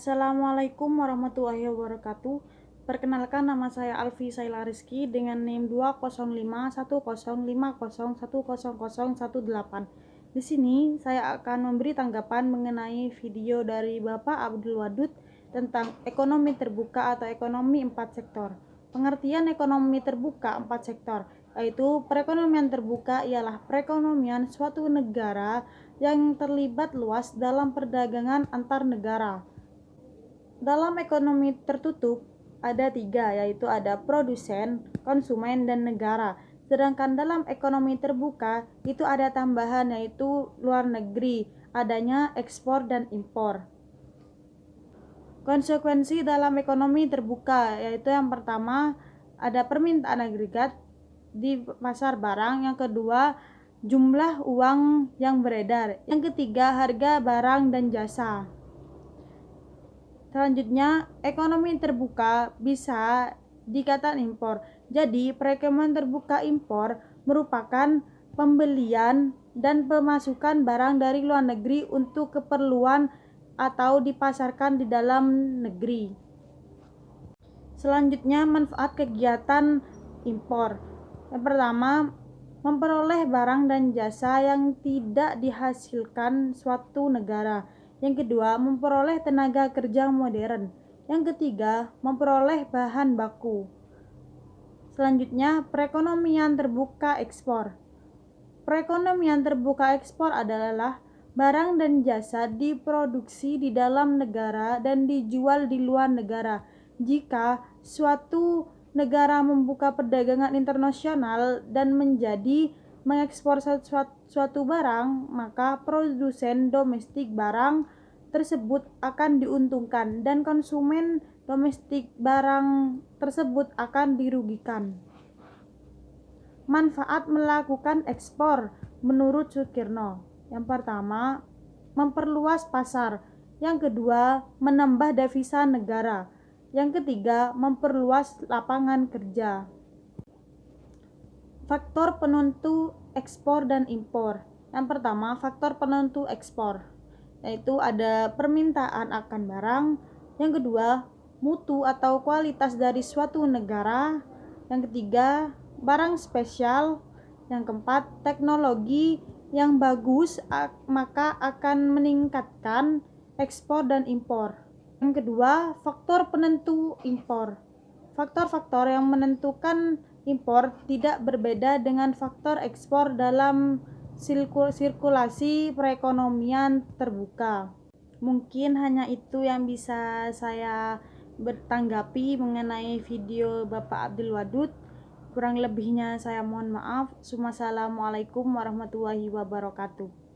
Assalamualaikum warahmatullahi wabarakatuh. Perkenalkan, nama saya Alfi Saila Rizky dengan NIM 2051050101018. Di sini saya akan memberi tanggapan mengenai video dari Bapak Abdul Wadud tentang ekonomi terbuka atau ekonomi 4 sektor. Pengertian ekonomi terbuka 4 sektor, yaitu perekonomian terbuka ialah perekonomian suatu negara yang terlibat luas dalam perdagangan antar negara. Dalam ekonomi tertutup ada 3, yaitu ada produsen, konsumen, dan negara. Sedangkan dalam ekonomi terbuka itu ada tambahan, yaitu luar negeri, adanya ekspor dan impor. Konsekuensi dalam ekonomi terbuka yaitu yang pertama ada permintaan agregat di pasar barang, yang kedua jumlah uang yang beredar, yang ketiga harga barang dan jasa. Selanjutnya, ekonomi terbuka bisa dikatakan impor. Jadi, perekonomian terbuka impor merupakan pembelian dan pemasukan barang dari luar negeri untuk keperluan atau dipasarkan di dalam negeri. Selanjutnya, manfaat kegiatan impor. Yang pertama, memperoleh barang dan jasa yang tidak dihasilkan suatu negara. Yang kedua, memperoleh tenaga kerja modern. Yang ketiga, memperoleh bahan baku. Selanjutnya, perekonomian terbuka ekspor. Perekonomian terbuka ekspor adalah barang dan jasa diproduksi di dalam negara dan dijual di luar negara. Jika suatu negara membuka perdagangan internasional dan menjadi mengekspor suatu barang, maka produsen domestik barang tersebut akan diuntungkan dan konsumen domestik barang tersebut akan dirugikan. Manfaat melakukan ekspor menurut Sukirno. Yang pertama, memperluas pasar. Yang kedua, menambah devisa negara. Yang ketiga, memperluas lapangan kerja. Faktor penentu ekspor dan impor. Yang pertama, faktor penentu ekspor, yaitu ada permintaan akan barang. Yang kedua, mutu atau kualitas dari suatu negara. Yang ketiga, barang spesial. Yang keempat, teknologi yang bagus maka akan meningkatkan ekspor dan impor. Yang kedua, faktor penentu impor. Faktor-faktor yang menentukan impor tidak berbeda dengan faktor ekspor dalam sirkulasi perekonomian terbuka. Mungkin hanya itu yang bisa saya bertanggapi mengenai video Bapak Abdul Wadud. Kurang lebihnya saya mohon maaf. Wassalamualaikum warahmatullahi wabarakatuh.